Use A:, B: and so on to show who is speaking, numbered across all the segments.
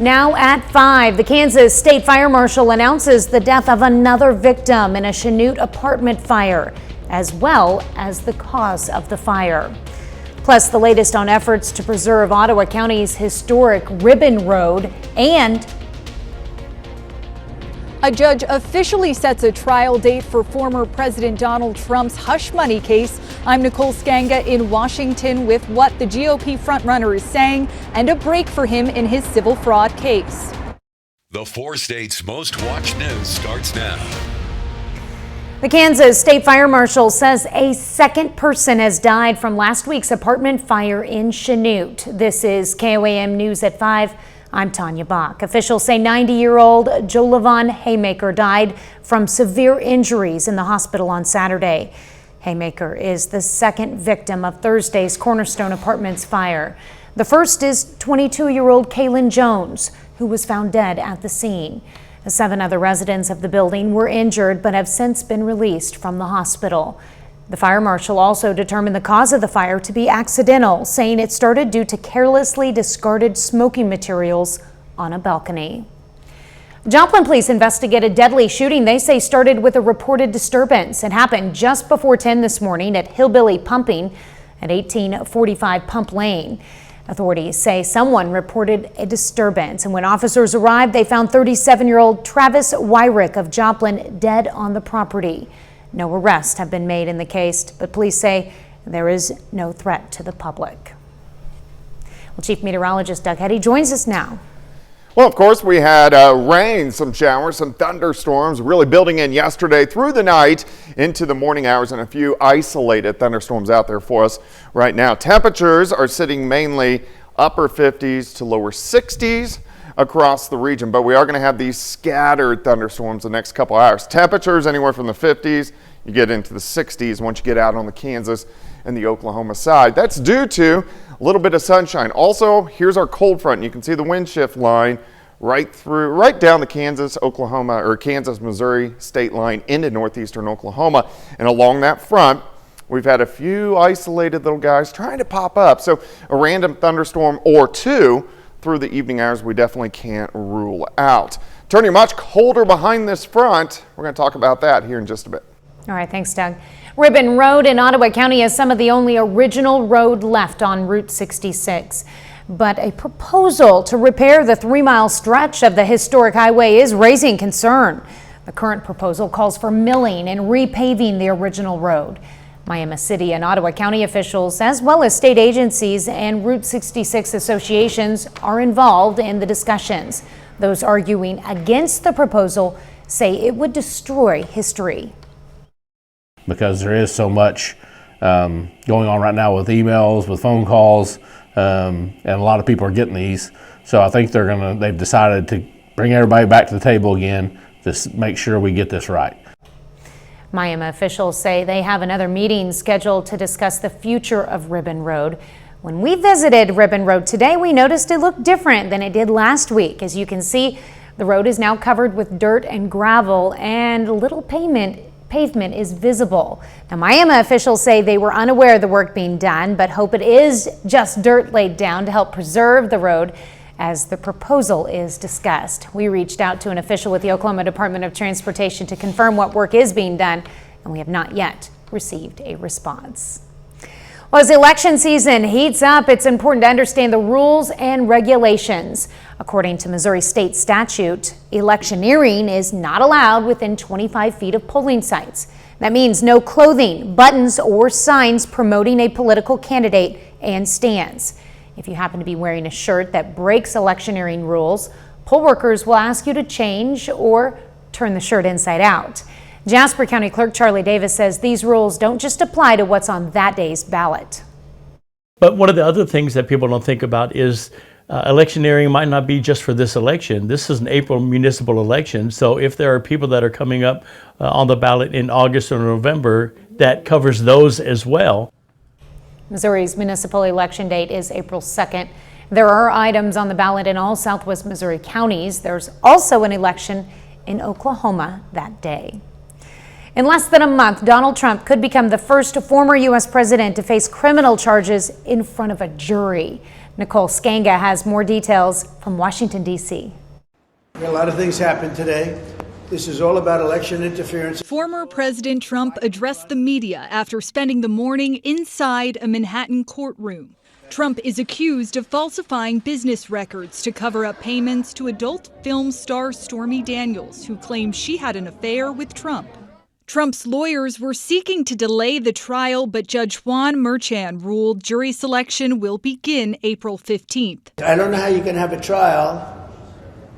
A: Now at 5, the Kansas State Fire Marshal announces the death of another victim in a Chanute apartment fire, as well as the cause of the fire. Plus, the latest on efforts to preserve Ottawa County's historic Ribbon Road, and
B: a judge officially sets a trial date for former President Donald Trump's hush money case. I'm Nicole Skanga in Washington with what the GOP frontrunner is saying and a break for him in his civil fraud case.
C: The 4 states' most watched news starts now.
A: The Kansas State Fire Marshal says a second person has died from last week's apartment fire in Chanute. This is KOAM News at 5. I'm Tanya Bach. Officials say 90-year-old Joe Haymaker died from severe injuries in the hospital on Saturday. Haymaker is the second victim of Thursday's Cornerstone Apartments fire. The first is 22-year-old Kaylin Jones, who was found dead at the scene. 7 other residents of the building were injured but have since been released from the hospital. The fire marshal also determined the cause of the fire to be accidental, saying it started due to carelessly discarded smoking materials on a balcony. Joplin police investigate a deadly shooting they say started with a reported disturbance. It happened just before 10 this morning at Hillbilly Pumping at 1845 Pump Lane. Authorities say someone reported a disturbance, and when officers arrived, they found 37-year-old Travis Wyrick of Joplin dead on the property. No arrests have been made in the case, but police say there is no threat to the public. Well, Chief Meteorologist Doug Heddy joins us now.
D: Well, of course, we had rain, some showers, some thunderstorms really building in yesterday through the night into the morning hours, and a few isolated thunderstorms out there for us right now. Temperatures are sitting mainly upper 50s to lower 60s across the region, but we are going to have these scattered thunderstorms the next couple hours. Temperatures anywhere from the 50s, you get into the 60s once you get out on the Kansas and the Oklahoma side. That's due to a little bit of sunshine. Also, here's our cold front. You can see the wind shift line right down the Kansas-Missouri state line into northeastern Oklahoma. And along that front, we've had a few isolated little guys trying to pop up. So a random thunderstorm or two through the evening hours we definitely can't rule out. Turning much colder behind this front. We're going to talk about that here in just a bit.
A: All right, thanks, Doug. Ribbon Road in Ottawa County is some of the only original road left on Route 66. But a proposal to repair the 3-mile stretch of the historic highway is raising concern. The current proposal calls for milling and repaving the original road. Miami City and Ottawa County officials, as well as state agencies and Route 66 associations, are involved in the discussions. Those arguing against the proposal say it would destroy history.
E: Because there is so much going on right now with emails, with phone calls, and a lot of people are getting these. So I think they've decided to bring everybody back to the table again to make sure we get this right.
A: Miami officials say they have another meeting scheduled to discuss the future of Ribbon Road. When we visited Ribbon Road today, we noticed it looked different than it did last week. As you can see, the road is now covered with dirt and gravel, and little pavement is visible. Now, Miami officials say they were unaware of the work being done, but hope it is just dirt laid down to help preserve the road as the proposal is discussed. We reached out to an official with the Oklahoma Department of Transportation to confirm what work is being done, and we have not yet received a response. Well, as election season heats up, it's important to understand the rules and regulations. According to Missouri state statute, electioneering is not allowed within 25 feet of polling sites. That means no clothing, buttons, or signs promoting a political candidate and stands. If you happen to be wearing a shirt that breaks electioneering rules, poll workers will ask you to change or turn the shirt inside out. Jasper County Clerk Charlie Davis says these rules don't just apply to what's on that day's ballot.
F: But one of the other things that people don't think about is electioneering might not be just for this election. This is an April municipal election, so if there are people that are coming up on the ballot in August or November, that covers those as well.
A: Missouri's municipal election date is April 2nd. There are items on the ballot in all southwest Missouri counties. There's also an election in Oklahoma that day. In less than a month, Donald Trump could become the first former U.S. president to face criminal charges in front of a jury. Nicole Skanga has more details from Washington, D.C.
G: A lot of things happened today. This is all about election interference.
B: Former President Trump addressed the media after spending the morning inside a Manhattan courtroom. Trump is accused of falsifying business records to cover up payments to adult film star Stormy Daniels, who claimed she had an affair with Trump. Trump's lawyers were seeking to delay the trial, but Judge Juan Merchan ruled jury selection will begin April 15th.
G: I don't know how you can have a trial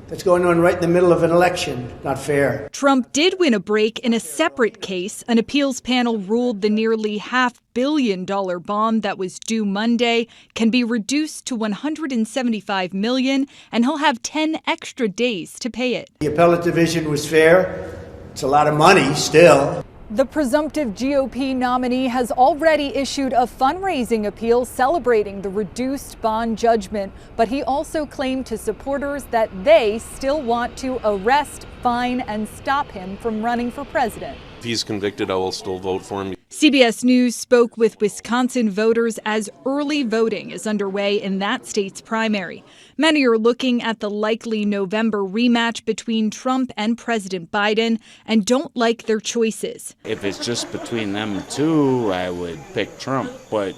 G: that's going on right in the middle of an election. Not fair.
B: Trump did win a break in a separate case. An appeals panel ruled the nearly $500 million bond that was due Monday can be reduced to $175 million, and he'll have 10 extra days to pay it.
G: The appellate division was fair. It's a lot of money still.
B: The presumptive GOP nominee has already issued a fundraising appeal celebrating the reduced bond judgment, but he also claimed to supporters that they still want to arrest, fine, and stop him from running for president.
H: If he's convicted, I will still vote for him.
B: CBS News spoke with Wisconsin voters as early voting is underway in that state's primary. Many are looking at the likely November rematch between Trump and President Biden and don't like their choices.
I: If it's just between them two, I would pick Trump. But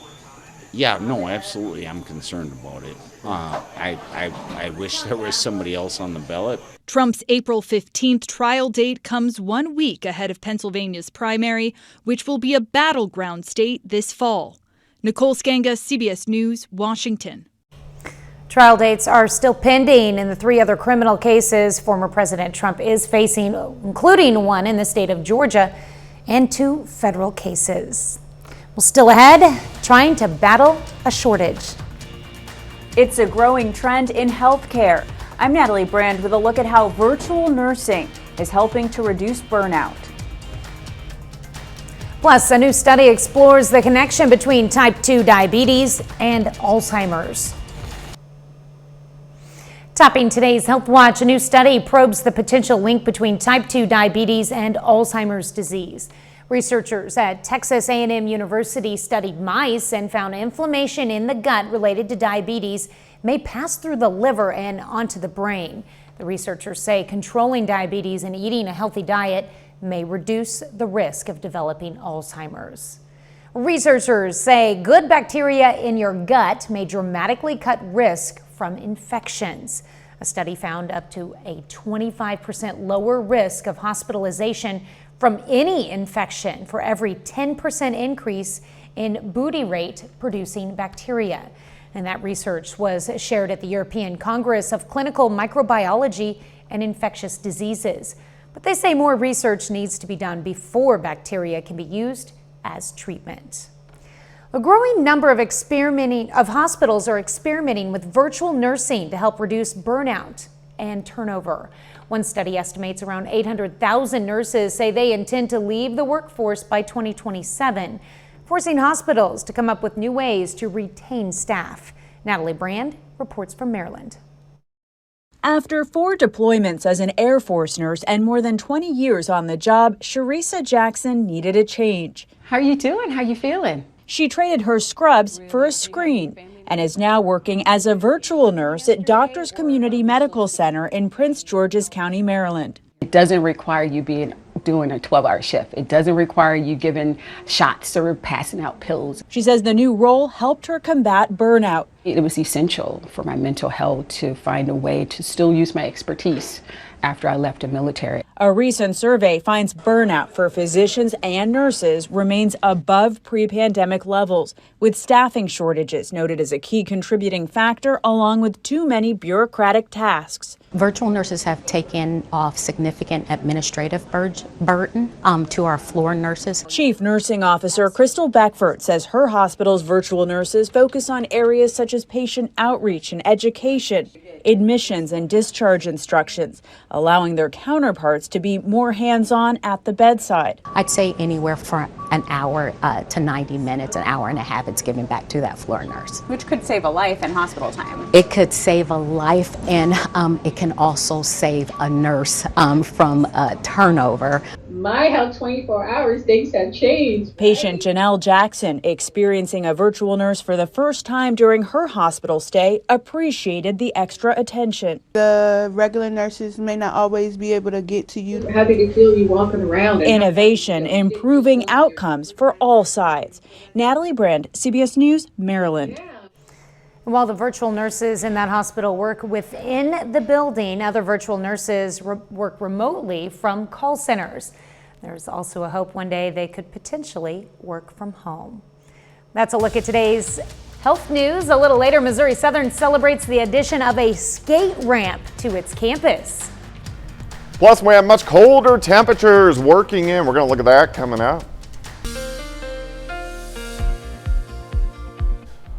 I: yeah, no, absolutely, I'm concerned about it. I wish there was somebody else on the ballot.
B: Trump's April 15th trial date comes 1 week ahead of Pennsylvania's primary, which will be a battleground state this fall. Nicole Skanga, CBS News, Washington.
A: Trial dates are still pending in the 3 other criminal cases former President Trump is facing, including one in the state of Georgia and 2 federal cases. Well, still ahead, trying to battle a shortage.
J: It's a growing trend in healthcare. I'm Natalie Brand with a look at how virtual nursing is helping to reduce burnout.
A: Plus, a new study explores the connection between type 2 diabetes and Alzheimer's. Topping today's Health Watch, a new study probes the potential link between type 2 diabetes and Alzheimer's disease. Researchers at Texas A&M University studied mice and found inflammation in the gut related to diabetes may pass through the liver and onto the brain. The researchers say controlling diabetes and eating a healthy diet may reduce the risk of developing Alzheimer's. Researchers say good bacteria in your gut may dramatically cut risk from infections. A study found up to a 25% lower risk of hospitalization from any infection for every 10% increase in butyrate producing bacteria. And that research was shared at the European Congress of Clinical Microbiology and Infectious Diseases. But they say more research needs to be done before bacteria can be used as treatment. A growing number of hospitals are experimenting with virtual nursing to help reduce burnout and turnover. One study estimates around 800,000 nurses say they intend to leave the workforce by 2027, forcing hospitals to come up with new ways to retain staff. Natalie Brand reports from Maryland.
J: After 4 deployments as an Air Force nurse and more than 20 years on the job, Sharissa Jackson needed a change.
K: How are you doing? How are you feeling?
J: She traded her scrubs for a screen and is now working as a virtual nurse at Doctors Community Medical Center in Prince George's County, Maryland.
K: It doesn't require you doing a 12-hour shift. It doesn't require you giving shots or passing out pills.
J: She says the new role helped her combat burnout.
K: It was essential for my mental health to find a way to still use my expertise after I left the military.
J: A recent survey finds burnout for physicians and nurses remains above pre-pandemic levels, with staffing shortages noted as a key contributing factor, along with too many bureaucratic tasks.
L: Virtual nurses have taken off significant administrative burden to our floor nurses.
J: Chief Nursing Officer Crystal Beckford says her hospital's virtual nurses focus on areas such as patient outreach and education, admissions and discharge instructions, allowing their counterparts to be more hands-on at the bedside.
L: I'd say anywhere from an hour to 90 minutes, an hour and a half, it's given back to that floor nurse.
M: Which could save a life in hospital time.
L: It could save a life, and it can also save a nurse from turnover.
N: my health 24 hours, things have changed.
J: Patient Janelle Jackson, experiencing a virtual nurse for the first time during her hospital stay, appreciated the extra attention.
O: The regular nurses may not always be able to get to you.
N: How did it feel you walking around?
J: Innovation, improving outcomes for all sides. Natalie Brand, CBS News, Maryland.
A: While the virtual nurses in that hospital work within the building, other virtual nurses work remotely from call centers. There's also a hope one day they could potentially work from home. That's a look at today's health news. A little later, Missouri Southern celebrates the addition of a skate ramp to its campus.
D: Plus, we have much colder temperatures working in. We're going to look at that coming up.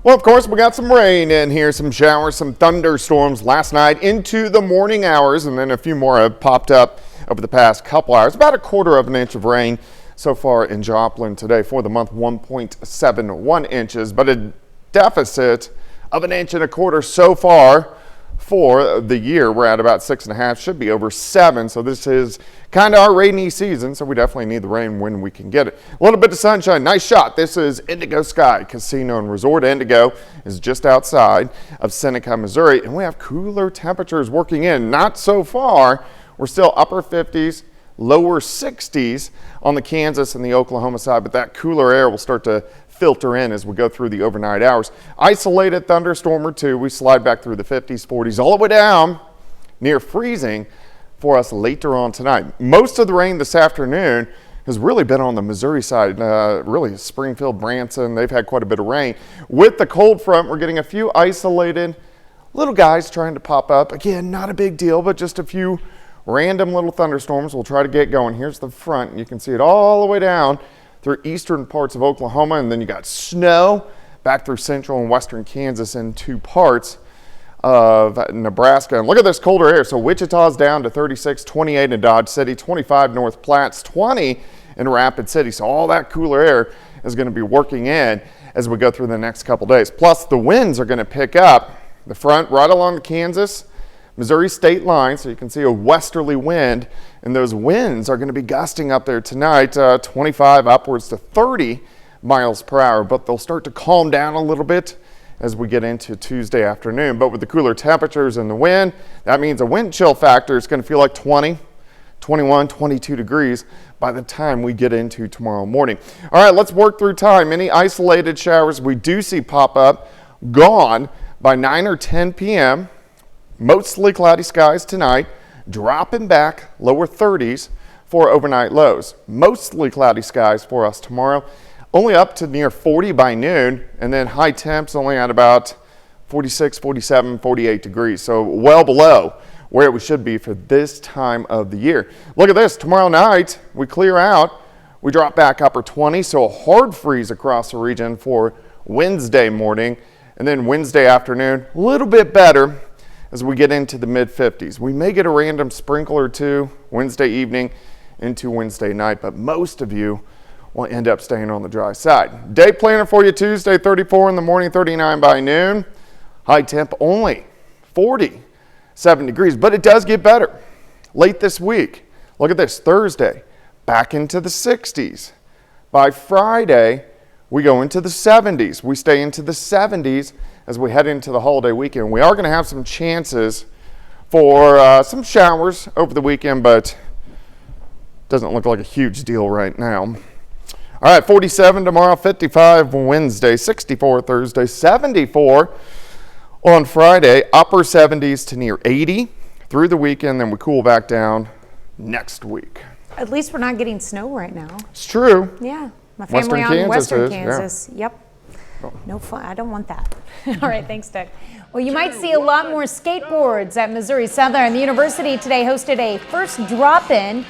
D: Well, of course, we got some rain in here, some showers, some thunderstorms last night into the morning hours, and then a few more have popped up over the past couple hours. About 1/4 inch of rain so far in Joplin today for the month, 1.71 inches, but a deficit of 1.25 inches so far for the year. We're at about 6.5, should be over 7. So this is kind of our rainy season. So we definitely need the rain when we can get it. A little bit of sunshine. Nice shot. This is Indigo Sky Casino and Resort. Indigo is just outside of Seneca, Missouri. And we have cooler temperatures working in. Not so far. We're still upper 50s, lower 60s on the Kansas and the Oklahoma side. But that cooler air will start to filter in as we go through the overnight hours. Isolated thunderstorm or two. We slide back through the 50s, 40s, all the way down near freezing for us later on tonight. Most of the rain this afternoon has really been on the Missouri side, really Springfield, Branson. They've had quite a bit of rain. With the cold front, we're getting a few isolated little guys trying to pop up. Again, not a big deal, but just a few random little thunderstorms we'll try to get going. Here's the front. You can see it all the way down through eastern parts of Oklahoma, and then you got snow back through central and western Kansas into parts of Nebraska. And look at this colder air. So Wichita's down to 36, 28 in Dodge City, 25 North Platte, 20 in Rapid City. So all that cooler air is going to be working in as we go through the next couple days. Plus the winds are going to pick up the front right along the Kansas Missouri state line, so you can see a westerly wind, and those winds are going to be gusting up there tonight, 25 upwards to 30 miles per hour, but they'll start to calm down a little bit as we get into Tuesday afternoon. But with the cooler temperatures and the wind, that means a wind chill factor is going to feel like 20, 21, 22 degrees by the time we get into tomorrow morning. All right, let's work through time. Any isolated showers we do see pop up, gone by 9 or 10 p.m., mostly cloudy skies tonight, dropping back lower 30s for overnight lows. Mostly cloudy skies for us tomorrow, only up to near 40 by noon, and then high temps only at about 46, 47, 48 degrees. So well below where we should be for this time of the year. Look at this. Tomorrow night, we clear out. We drop back upper 20, so a hard freeze across the region for Wednesday morning. And then Wednesday afternoon, a little bit better as we get into the mid-50s. We may get a random sprinkle or two Wednesday evening into Wednesday night, but most of you will end up staying on the dry side. Day planner for you Tuesday, 34 in the morning, 39 by noon. High temp only 47 degrees, but it does get better late this week. Look at this, Thursday, back into the 60s. By Friday, we go into the 70s. We stay into the 70s as we head into the holiday weekend. We are going to have some chances for some showers over the weekend, but doesn't look like a huge deal right now. All right, 47 tomorrow, 55 Wednesday, 64 Thursday, 74 on Friday, upper 70s to near 80 through the weekend, then we cool back down next week.
A: At least we're not getting snow right now.
D: It's true.
A: Yeah, my family
D: Western
A: on Western
D: is,
A: Kansas.
D: yeah.
A: Yep. No fun. I don't want that. All right, thanks, Doug. Well, you might see a lot more skateboards at Missouri Southern. The university today hosted a first drop-in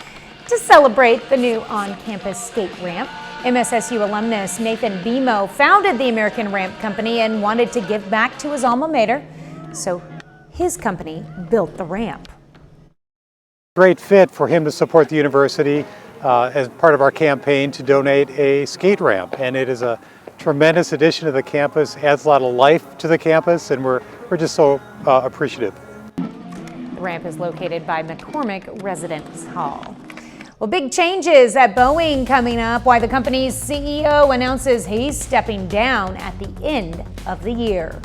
A: to celebrate the new on-campus skate ramp. MSSU alumnus Nathan Bemo founded the American Ramp Company and wanted to give back to his alma mater, so his company built the ramp.
P: Great fit for him to support the university as part of our campaign to donate a skate ramp, and it is a tremendous addition to the campus, adds a lot of life to the campus, and we're just so appreciative.
A: The ramp is located by McCormick Residence Hall. Well, big changes at Boeing coming up. Why the company's CEO announces he's stepping down at the end of the year.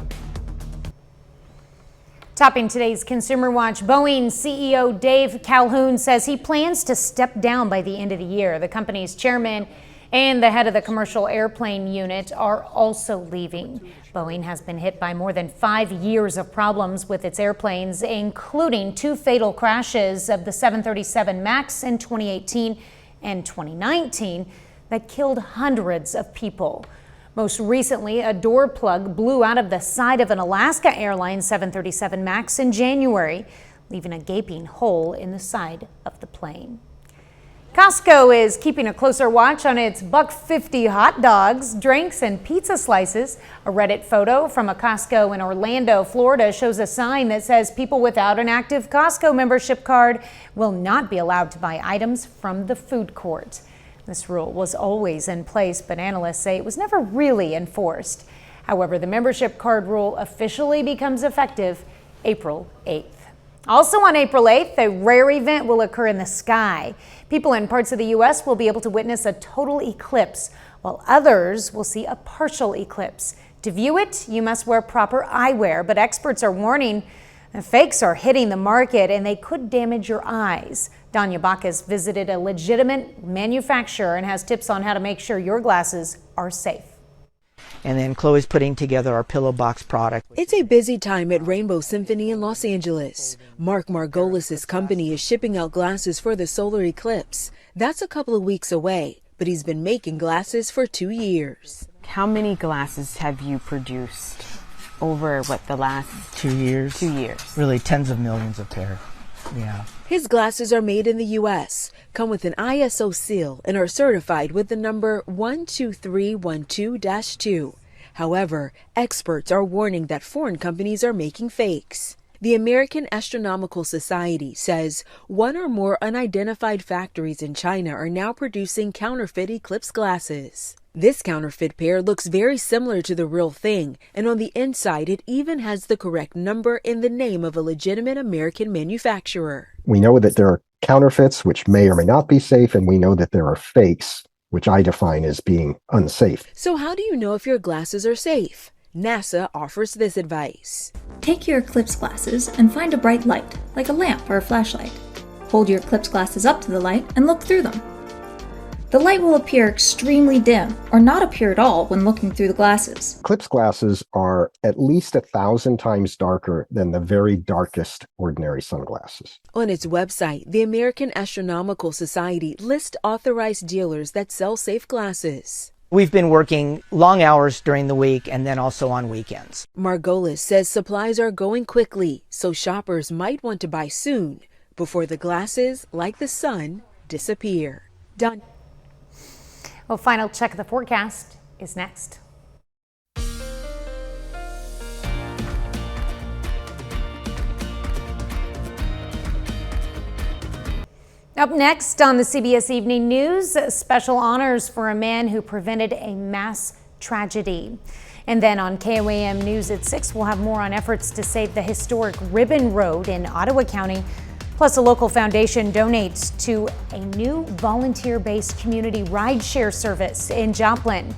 A: Topping today's Consumer Watch, Boeing CEO Dave Calhoun says he plans to step down by the end of the year. The company's chairman and the head of the commercial airplane unit are also leaving. Boeing has been hit by more than 5 years of problems with its airplanes, including 2 fatal crashes of the 737 MAX in 2018 and 2019 that killed hundreds of people. Most recently, a door plug blew out of the side of an Alaska Airlines 737 MAX in January, leaving a gaping hole in the side of the plane. Costco is keeping a closer watch on its $1.50 hot dogs, drinks, and pizza slices. A Reddit photo from a Costco in Orlando, Florida shows a sign that says people without an active Costco membership card will not be allowed to buy items from the food court. This rule was always in place, but analysts say it was never really enforced. However, the membership card rule officially becomes effective April 8th. Also on April 8th, a rare event will occur in the sky. People in parts of the U.S. will be able to witness a total eclipse, while others will see a partial eclipse. To view it, you must wear proper eyewear, but experts are warning that fakes are hitting the market and they could damage your eyes. Danya Bacchus visited a legitimate manufacturer and has tips on how to make sure your glasses are safe.
Q: And then Chloe's putting together our pillow box product.
R: It's a busy time at Rainbow Symphony in Los Angeles. Mark Margolis' company is shipping out glasses for the solar eclipse. That's a couple of weeks away, but he's been making glasses for 2 years.
S: How many glasses have you produced over, the last
Q: 2 years?
S: 2 years.
Q: Really tens of millions of pairs. Yeah.
R: His glasses are made in the U.S., come with an ISO seal, and are certified with the number 12312-2. However, experts are warning that foreign companies are making fakes. The American Astronomical Society says 1 or more unidentified factories in China are now producing counterfeit eclipse glasses. This counterfeit pair looks very similar to the real thing, and on the inside it even has the correct number in the name of a legitimate American manufacturer.
T: We know that there are counterfeits, which may or may not be safe, and we know that there are fakes, which I define as being unsafe.
R: So how do you know if your glasses are safe? NASA offers this advice.
U: Take your eclipse glasses and find a bright light, like a lamp or a flashlight. Hold your eclipse glasses up to the light and look through them. The light will appear extremely dim or not appear at all when looking through the glasses.
T: Eclipse glasses are at least 1,000 times darker than the very darkest ordinary sunglasses.
R: On its website, the American Astronomical Society lists authorized dealers that sell safe glasses.
Q: We've been working long hours during the week and then also on weekends.
R: Margolis says supplies are going quickly, so shoppers might want to buy soon before the glasses, like the sun, disappear. Done.
A: Well, final check of the forecast is next. Up next on the CBS Evening News, special honors for a man who prevented a mass tragedy. And then on KOAM News at 6, we'll have more on efforts to save the historic Ribbon Road in Ottawa County. Plus, a local foundation donates to a new volunteer-based community rideshare service in Joplin.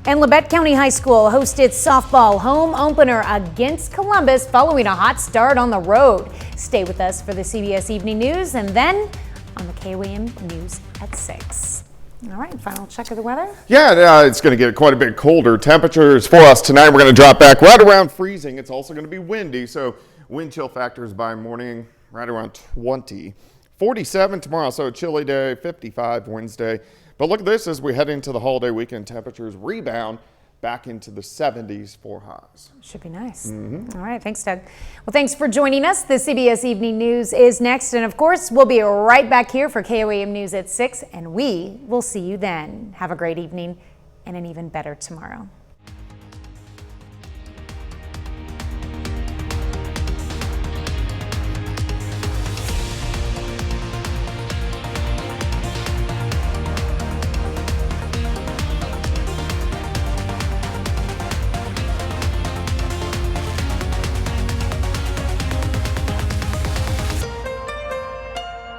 A: And Labette County High School hosts its softball home opener against Columbus following a hot start on the road. Stay with us for the CBS Evening News and then on the KOAM News at 6. All right, final check of the weather.
D: Yeah, it's going to get quite a bit colder. Temperatures for us tonight, we're going to drop back right around freezing. It's also going to be windy, so wind chill factors by morning right around 20. 47 tomorrow, so a chilly day, 55 Wednesday. But look at this as we head into the holiday weekend. Temperatures rebound back into the 70s for highs.
A: Should be nice. All right, thanks, Doug. Well, thanks for joining us. The CBS Evening News is next. And of course, we'll be right back here for KOAM News at 6, and we will see you then. Have a great evening and an even better tomorrow.